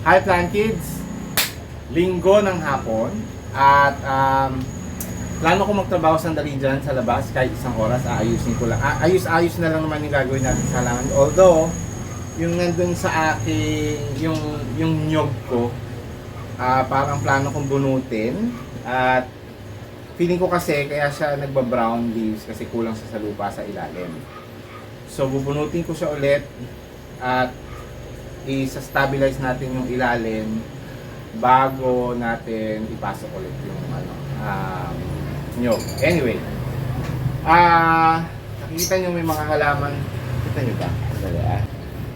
Hi Plan Kids! Linggo ng hapon at plano ko magtrabaho sandali dyan sa labas kahit isang oras. Aayusin ko lang. Ayos-ayos na lang naman yung gagawin natin sa halaman. Although, yung nandun sa akin, yung nyog ko, parang plano kong bunutin. At feeling ko kasi kaya siya nagba-brown leaves kasi kulang sa lupa sa ilalim. So, bubunutin ko siya ulit at i-stabilize natin yung ilalim bago natin ipasok ulit yung nyog. Anyway, nakikita nyo may mga halaman. Kita nyo ba?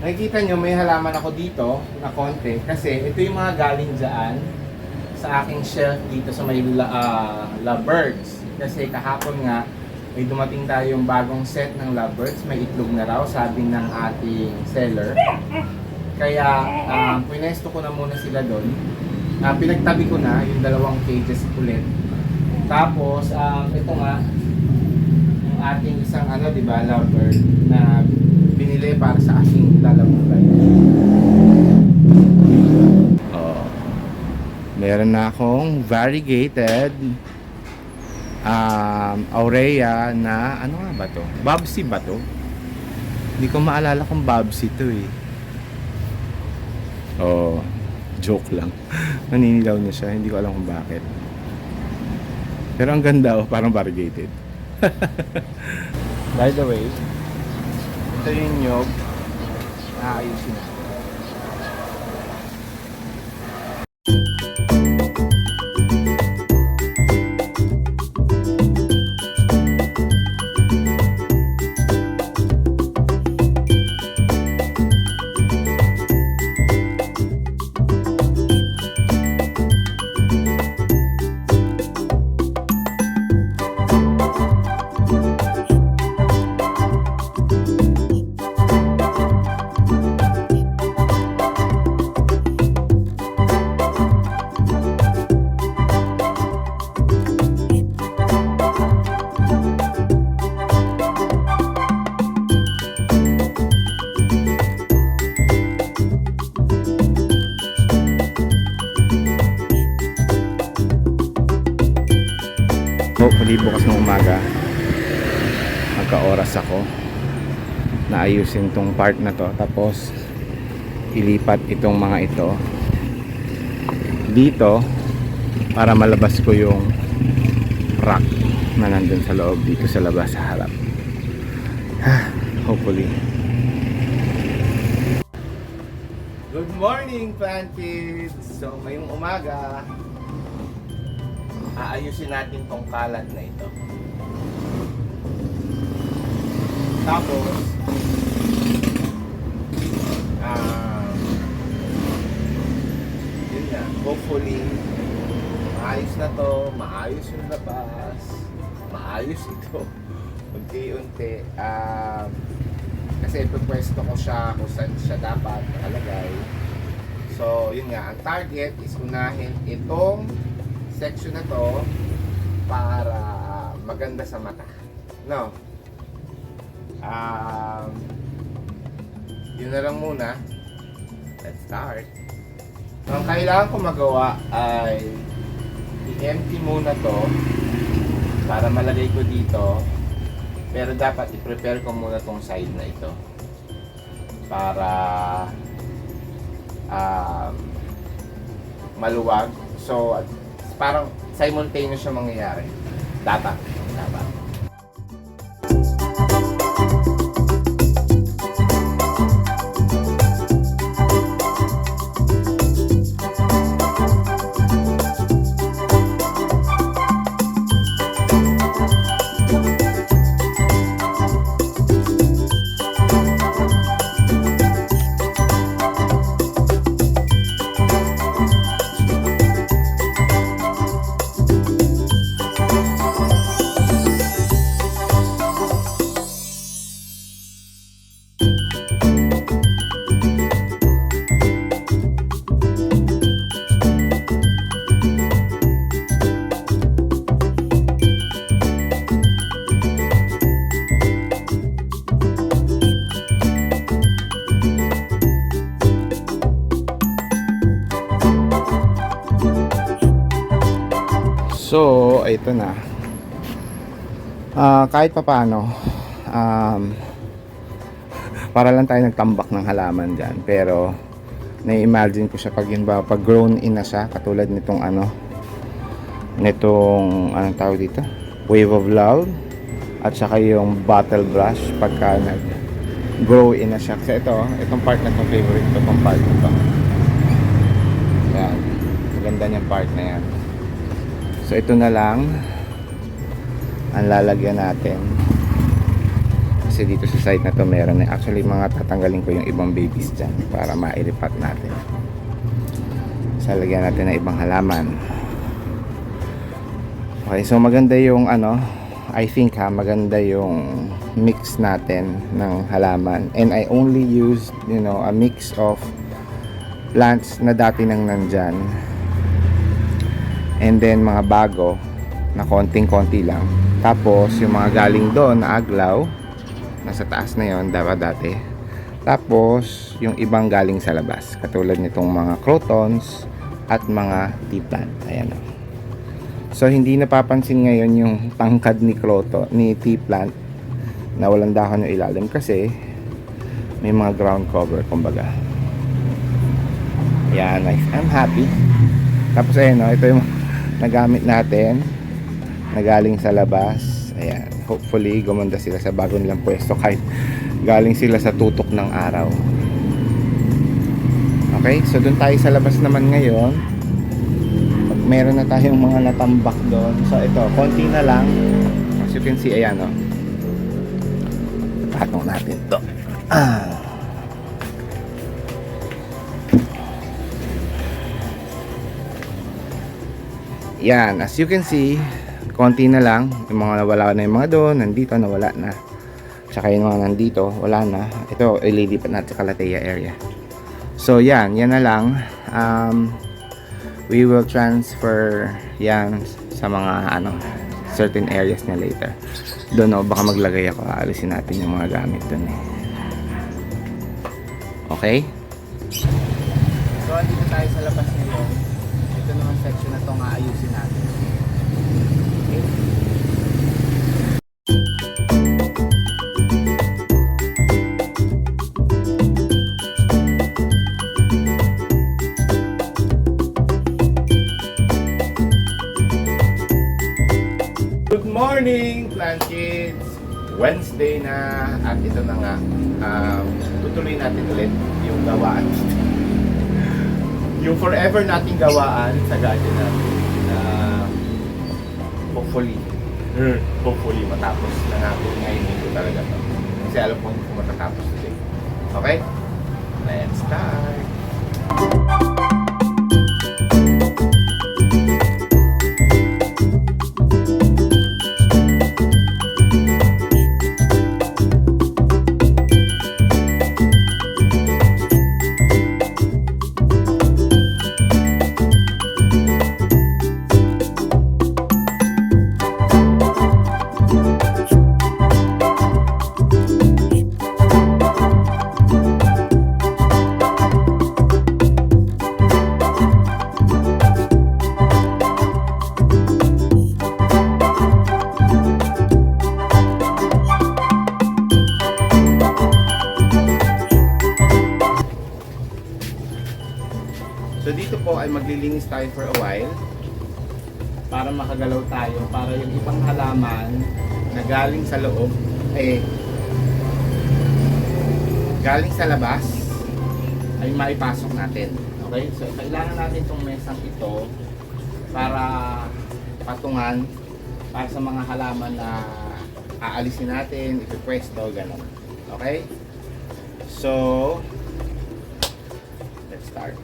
Nakikita nyo may halaman ako dito na konti kasi ito yung mga galing dyan sa aking shelf dito sa may lovebirds. Kasi kahapon nga may dumating tayong bagong set ng lovebirds. May itlog na raw, sabi ng ating seller. Kaya, pinesto ko na muna sila doon. Pinagtabi ko na yung 2 cages ulit. Tapos, ito nga, yung ating isang diba, lovebird na binili para sa aking lalamugan. Meron na akong variegated aurea na, ano nga ba to? Bobsy ba to? Hindi ko maalala kung Bobsy to eh. Joke lang. Naninilaw na siya. Hindi ko alam kung bakit. Pero ang ganda parang variegated. By the way, ito yung nyog. Ayusin na. Hopefully bukas ng umaga magka-oras ako na ayusin tong part na to, tapos ilipat itong mga ito dito para malabas ko yung rack na nandun sa loob dito sa labas sa harap. Hopefully. Good morning Plant Kids! So ngayong umaga aayusin natin tong kalat na ito. Tapos yun na, hopefully maayos na to, maayos yung labas, maayos ito unti-unti. Kasi ipupwesto ko siya kung saan siya dapat nakalagay. So yun nga, ang target is unahin itong section na to para maganda sa mata. No? Yun na lang muna. Let's start. Ang kailangan ko magawa ay i-empty muna to para malagay ko dito. Pero dapat i-prepare ko muna tong side na ito para maluwag. So, parang simultaneous siya mangyayari. Dapat. ay ito na. Kahit papaano, para lang tayo nagtambak ng halaman dyan. Pero na-imagine ko siya pag yun ba, pag grown in na siya, katulad nitong anong tawag dito, Wave of Love, at saka yung Bottle Brush pagka nag grow in na siya. Kasi itong part na itong favorite ko, itong part na ito. Yan, maganda niyang part na yan. So ito na lang ang lalagyan natin. Kasi dito sa side na to meron na actually mga tatanggalin ko yung ibang babies dyan para mairipat natin. So lagyan natin ng ibang halaman. Okay, so maganda yung I think maganda yung mix natin ng halaman, and I only used a mix of plants na dati nang nandyan, and then mga bago na konting-konti lang. Tapos yung mga galing doon na aglaw, nasa taas na yon dati. Tapos yung ibang galing sa labas, katulad nitong mga crotons at mga tea plant. Ayan o. So hindi napapansin ngayon yung tangkad ni tea plant na walang dahon ng ilalim kasi may mga ground cover, kumbaga. Yan, nice. I'm happy. Tapos ayan o, ito yung nagamit natin na galing sa labas. Ayan, hopefully gumanda sila sa bago nilang pwesto kahit galing sila sa tutok ng araw. Okay, so dun tayo sa labas naman ngayon. Meron na tayong mga natambak doon. So ito, konti na lang. As you can see, ayan o. Patong natin to. Yan, as you can see, konti na lang. Yung mga nawala na yung mga doon, nandito nawala na. Tsaka yung mga nandito, wala na. Ito, ililipat natin sa Calathea area. So yan na lang. We will transfer yan sa mga certain areas na later. Doon baka maglagay ako, aalisin natin yung mga gamit doon Okay? So andito tayo sa labas ngayon. Ito naman section na itong aayusin natin. Okay? Good morning, plant kids! Wednesday na at ito na nga, tutuloy natin ulit yung gawaan. Yung forever nating gawaan sa garden natin. Hopefully matapos na natin ngayon dito talaga to. Kasi alam ko hindi ko matatapos today. Okay? Let's start! So dito po ay maglilinis tayo for a while para makagalaw tayo, para yung ibang halaman na galing sa loob galing sa labas ay maipasok natin. Okay? So kailangan natin itong mesang ito para patungan para sa mga halaman na aalisin natin, ipipwesto, gano'n. Okay? So let's start.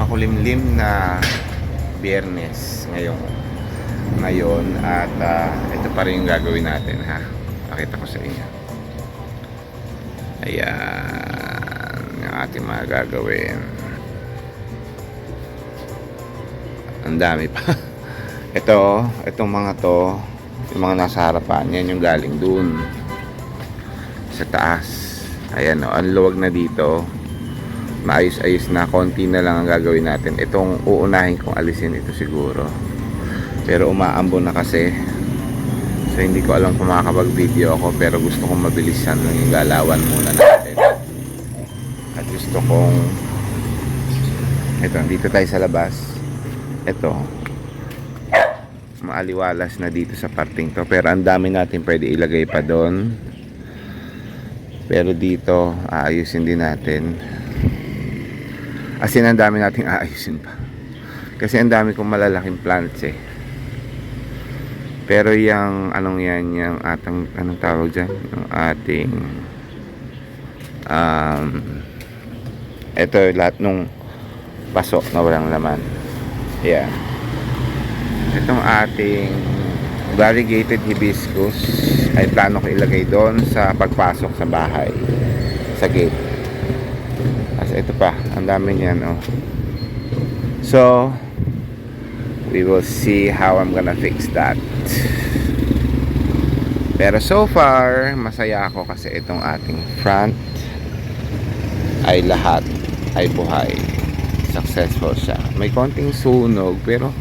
Makulimlim na Biyernes ngayon at ito pa rin yung gagawin natin, ha. Pakita ko sa inyo. Ayan yung ating mga gagawin. Ang dami pa. Itong mga to Yung mga nasa harapan, yan yung galing dun sa taas. Ayan o, ang luwag na dito. Maayos-ayos na, konti na lang ang gagawin natin. Itong uunahin kong alisin ito siguro, pero umaambon na kasi. So hindi ko alam kung makakapag-video ako, pero gusto kong mabilisan lang yung galawan muna natin. At gusto kong ito, dito tayo sa labas. Ito, maaliwalas na dito sa parting to, pero ang dami natin pwede ilagay pa doon. Pero dito aayusin din natin. As in, ang dami nating aayusin pa, kasi ang dami kong malalaking plants eh. Pero yung anong yan, yung atang, anong tawag dyan, yung ating ito lahat nung pasok na walang laman. Yan, itong ating variegated hibiscus ay plano ko ilagay doon sa pagpasok sa bahay, sa gate. As ito pa, ang dami niyan oh. So we will see how I'm gonna fix that. Pero so far masaya ako kasi itong ating front ay lahat ay buhay. Successful siya. May konting sunog pero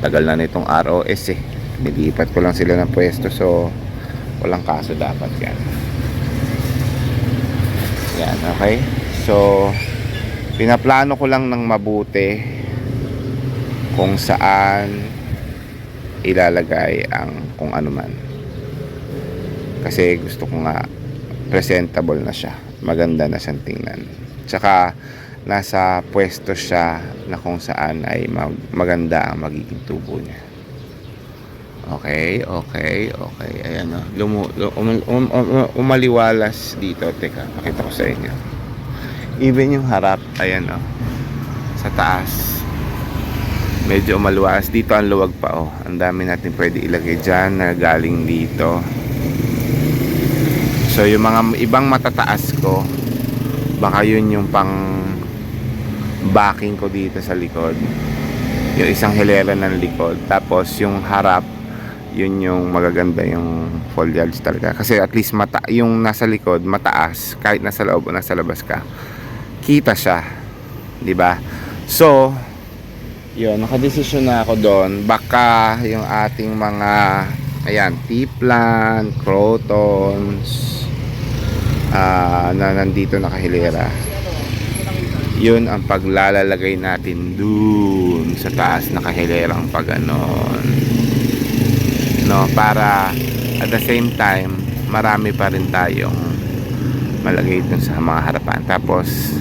tagal na nitong ROS eh. Nilipat ko lang sila ng pwesto, so walang kaso dapat yan. Yan, okay. So pinaplano ko lang ng mabuti kung saan ilalagay ang kung ano man, kasi gusto ko nga presentable na siya, maganda na siyang tingnan, tsaka nasa pwesto siya na kung saan ay maganda ang magiging tubo niya. Okay. Ayan o, umaliwalas dito. Teka, pakita ko sa inyo. Even yung harap, ayan o, sa taas medyo umaluwas. Dito ang luwag pa oh. Ang dami natin pwede ilagay dyan na galing dito. So yung mga ibang matataas ko, baka yun yung pang backing ko dito sa likod, yung isang hilera ng likod. Tapos yung harap, yun yung magaganda yung foliage talaga, kasi at least yung nasa likod mataas, kahit nasa loob o nasa labas ka, kita siya, di ba? So yun, nakadesisyon na ako doon. Baka yung ating mga ayan, tea plant, crotons na nandito nakahilera, yun ang paglalagay natin dun sa taas nakahilerang pag ganon, no, para at the same time marami pa rin tayong malagay dun sa mga harapan. Tapos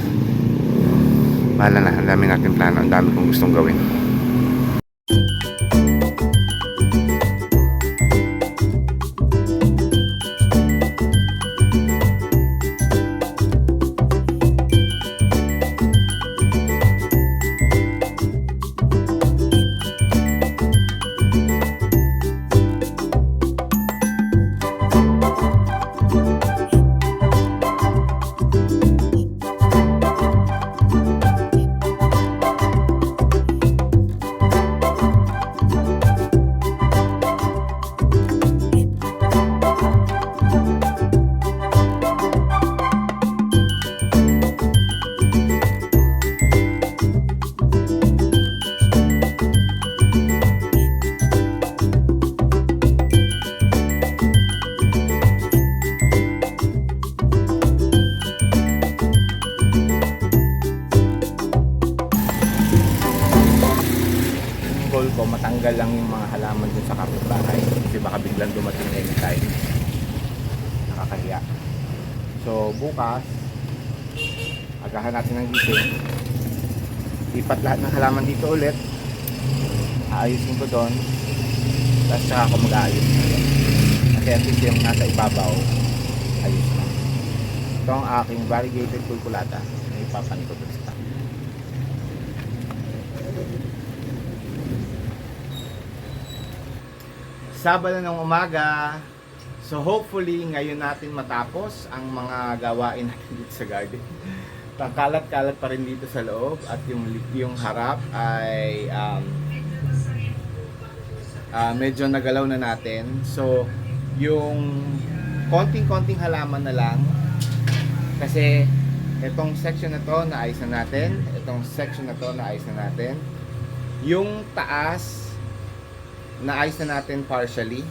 bahala na, ang dami natin plano, ang dami kong gustong gawin. Ko matanggal lang yung mga halaman dun sa kapitbahay, kasi baka biglang dumating anytime, nakakahiya. So bukas agahan natin ng gising, lipat lahat ng halaman dito ulit, aayusin ko doon, tapos saka ako mag-aayos na doon, kasi at least yung nasa ibabaw ayos na. Ito ang aking variegated pulpulata na ipapan ko doon sa tabi. Sabado ng umaga. So hopefully ngayon natin matapos ang mga gawain natin dito sa garden. Pangkalat-kalat pa rin dito sa loob, at yung harap ay medyo nagalaw na natin. So, yung konting-konting halaman na lang. Kasi, itong section na to, naayos na natin. Itong section na to, naayos na natin. Yung taas, naayos na natin partially.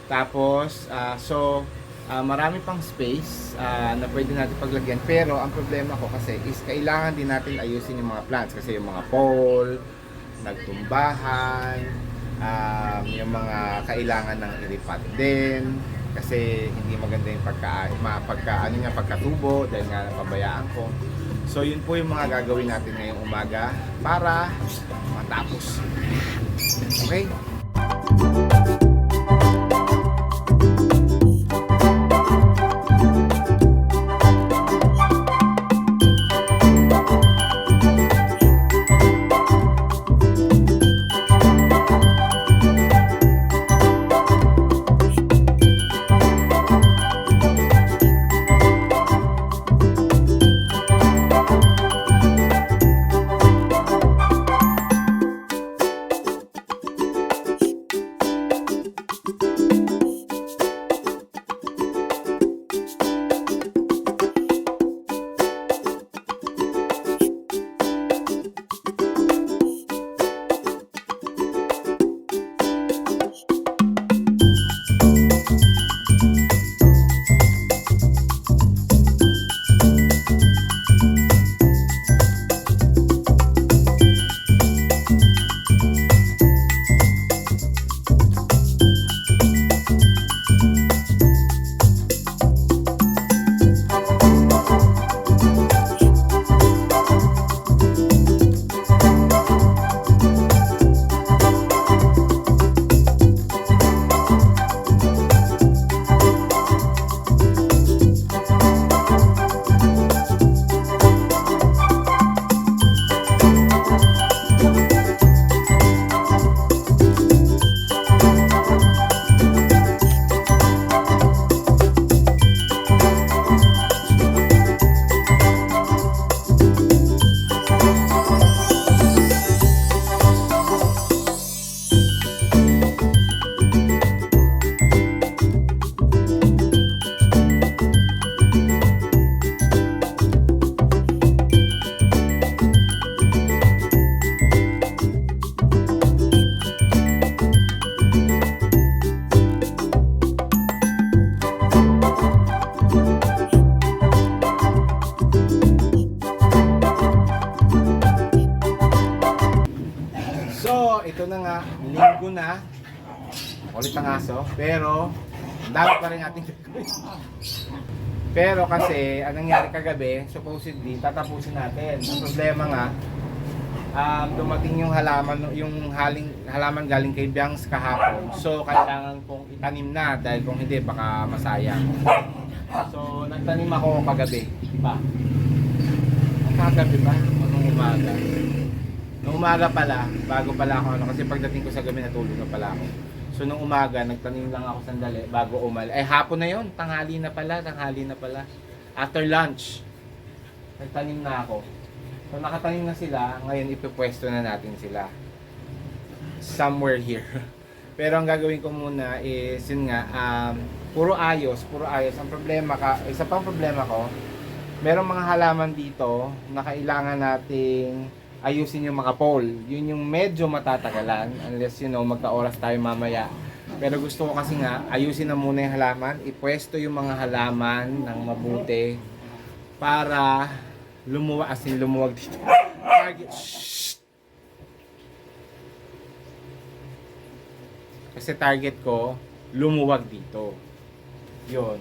Tapos, marami pang space na pwede natin paglagyan. Pero, ang problema ko kasi is kailangan din natin ayusin yung mga plants. Kasi yung mga pole, nagtumbahan, yung mga kailangan ng iripat din kasi hindi maganda yung pagkatubo dahil nga napabayaan ko. So yun po yung mga gagawin natin ngayong umaga para matapos. Okay? Ito na nga, linggo na. Kulit ang aso, pero ang dami pa rin ating gagawin. Pero kasi, anong nangyari kagabi, supposedly, tatapusin natin. Ang problema nga, dumating yung halaman galing kay Biangs kahapon. So, kailangan kong itanim na dahil kung hindi, baka masayang. So, nagtanim ako kagabi. Diba? Kagabi ba? Anong umaga? Nung umaga pala, bago pala ako kasi pagdating ko sa gabi natulog na pala ako. So nung umaga, nagtanim lang ako sandali bago umalis. Ay hapon na yon, tanghali na pala. After lunch, nagtanim na ako. So nakatanim na sila, ngayon ipipwesto na natin sila. Somewhere here. Pero ang gagawin ko muna is, yun nga, puro ayos. Ang problema isa pang problema ko, merong mga halaman dito na kailangan nating ayusin yung mga pole. Yun yung medyo matatagalan unless magka-oras tayo mamaya. Pero gusto ko kasi nga ayusin na muna yung halaman, ipwesto yung mga halaman ng mabuti para lumuwag dito. Target. Kasi target ko lumuwag dito. Yun.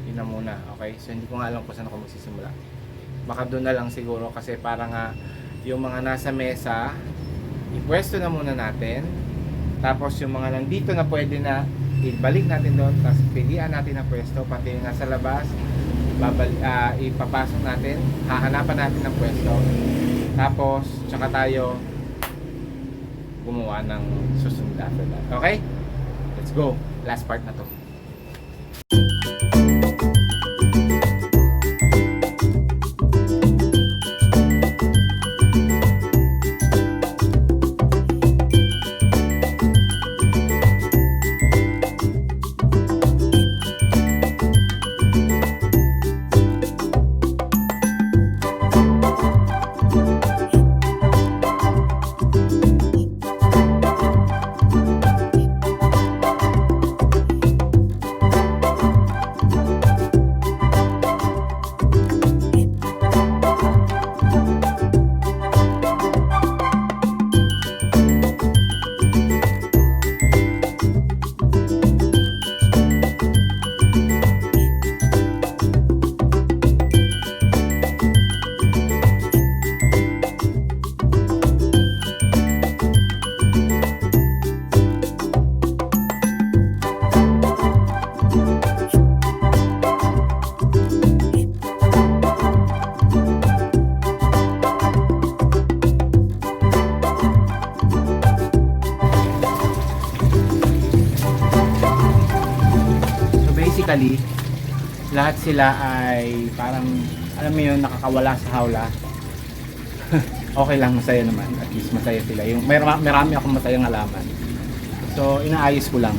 Yun na muna. Okay? So hindi ko nga alam kung saan ako magsisimula. Baka doon na lang siguro kasi para nga yung mga nasa mesa ipwesto na muna natin, tapos yung mga nandito na pwede na ibalik natin doon, tapos pilihan natin ang pwesto, pati yung nasa labas ipapasok natin, hahanapan natin ng pwesto, tapos tsaka tayo gumawa ng susunod after that. Okay? Let's go! Last part na to. lahat sila ay parang, alam mo yun, nakakawala sa hawla. Okay lang, masaya naman. At least masaya sila. Yung, marami akong masayang halaman. So, inaayos ko lang.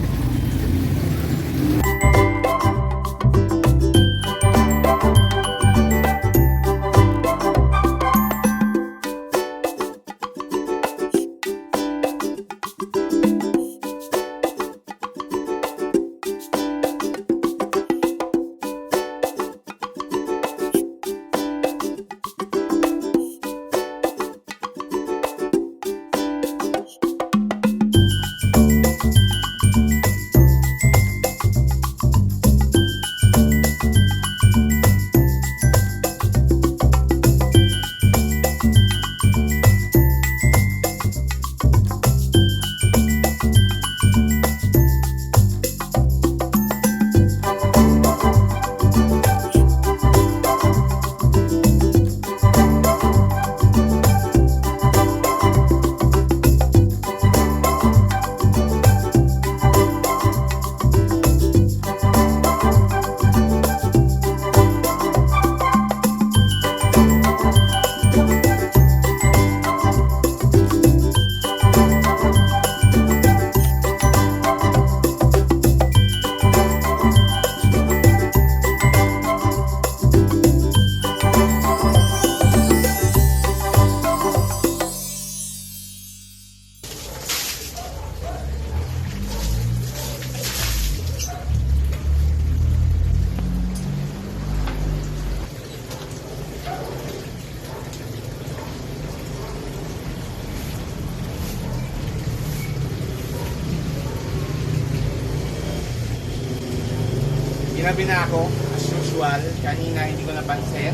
Ginabi na ako, as usual. Kanina hindi ko napansin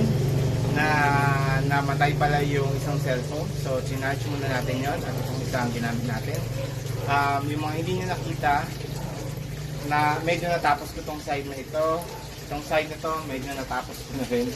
na namatay pala yung isang cellphone. So, chinarge muna natin yon at itong isang ginamit natin. Yung mga hindi nyo nakita, na medyo natapos ko itong side na ito. Itong side na ito, medyo natapos ko na rin.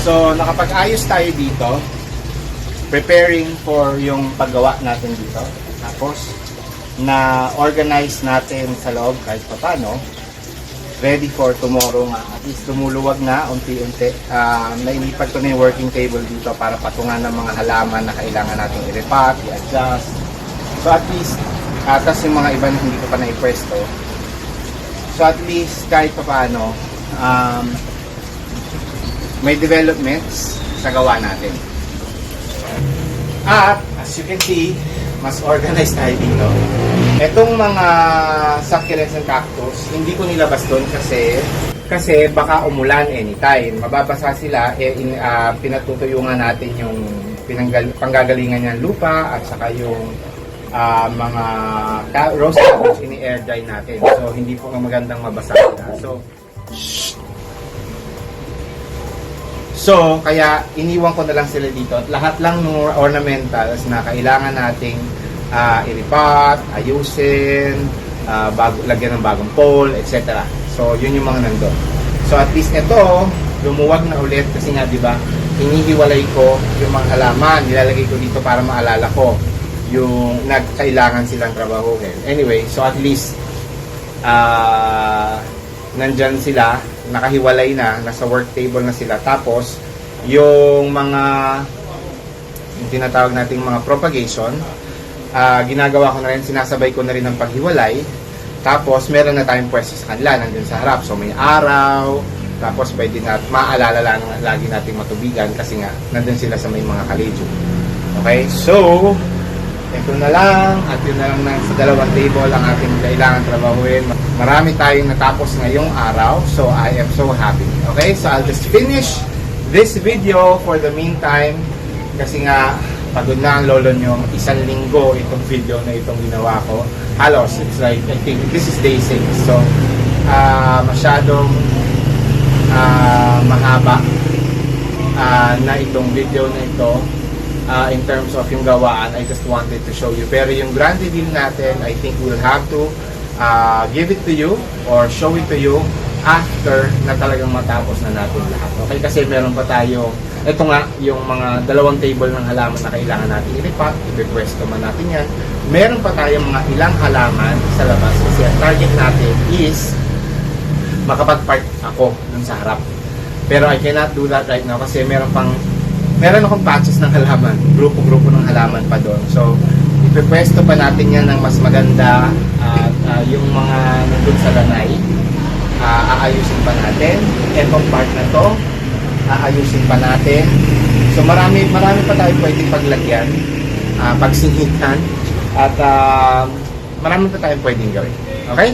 So, nakapag-ayos tayo dito. Preparing for yung paggawa natin dito. Tapos, na-organize natin sa loob kahit paano. Ready for tomorrow nga. At least lumuluwag na unti-unti. Nailipad ko na yung working table dito para patungan ng mga halaman na kailangan natin i-repack, i-adjust. So, at least, tapos yung mga iba na hindi ko pa na-ipwesto. So, at least, kahit paano, may developments sa gawa natin. At as you can see, mas organized tayo dito. Etong mga succulents and cactus, hindi ko nilabas doon kasi baka umulan anytime. Mababasa sila, pinatutuyungan natin yung panggagalingan ng lupa at saka yung mga rose cabbage ini-air dry natin. So hindi po magandang mabasa sila. So, kaya iniwan ko na lang sila dito. At lahat lang ng ornamentals na kailangan nating iripat, ayusin, lagyan ng bagong pole, etc. So, yun yung mga nandun. So, at least ito, lumuwag na ulit kasi nga, di ba, hinihiwalay ko yung mga halaman. Nilalagay ko dito para maalala ko yung nagkailangan silang trabahuhin. Anyway, so at least, nandyan sila, nakahiwalay na, nasa work table na sila. Tapos, yung mga, yung tinatawag nating mga propagation, ginagawa ko na rin, sinasabay ko na rin ang paghiwalay. Tapos, meron na tayong pwesto sa kanila, nandun sa harap. So, may araw, tapos pwede na, maalala lang lagi nating matubigan kasi nga, nandun sila sa may mga kalejo. Okay? So, ito na lang, at yun na lang sa dalawang table ang ating kailangan trabahuin. Marami tayong natapos ngayong araw, so I am so happy. Okay, so I'll just finish this video for the meantime kasi nga pagod na ang lolo nyo. 1 linggo itong video na itong ginawa ko. Halos, it's like, I think this is day 6. So, masyadong mahaba na itong video na ito. In terms of yung gawaan, I just wanted to show you. Pero yung grand reveal natin, I think we'll have to give it to you or show it to you after na talagang matapos na natin lahat. Okay? Kasi meron pa tayo, ito nga, yung mga 2 table ng halaman na kailangan natin ilipat, i-request man natin yan. Meron pa tayo mga ilang halaman sa labas kasi ang target natin is makapag-park ako dun sa harap. Pero I cannot do that right now kasi meron akong patches ng halaman, grupo-grupo ng halaman pa doon. So, ipipwesto pa natin yan ng mas maganda at yung mga nandun sa lanay, aayusin pa natin. Etong part na to, aayusin pa natin. So, marami pa tayo pwedeng paglagyan, pagsingitan, at marami pa tayong pwedeng gawin. Okay?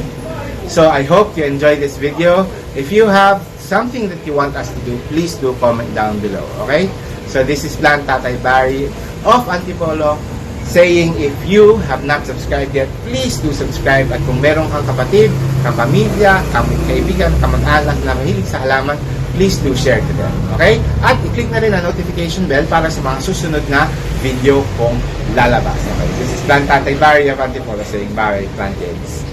So, I hope you enjoyed this video. If you have something that you want us to do, please do comment down below. Okay? So this is Plan Tatay Barry of Antipolo saying if you have not subscribed yet, please do subscribe. At kung meron kang kapatid, kapamilya, kaibigan, kamag-anak na mahilig sa halaman, please do share to them. Okay? At i-click na rin ang notification bell para sa mga susunod na video kong lalabas. Okay? This is Plan Tatay Barry of Antipolo saying Barry Plantains.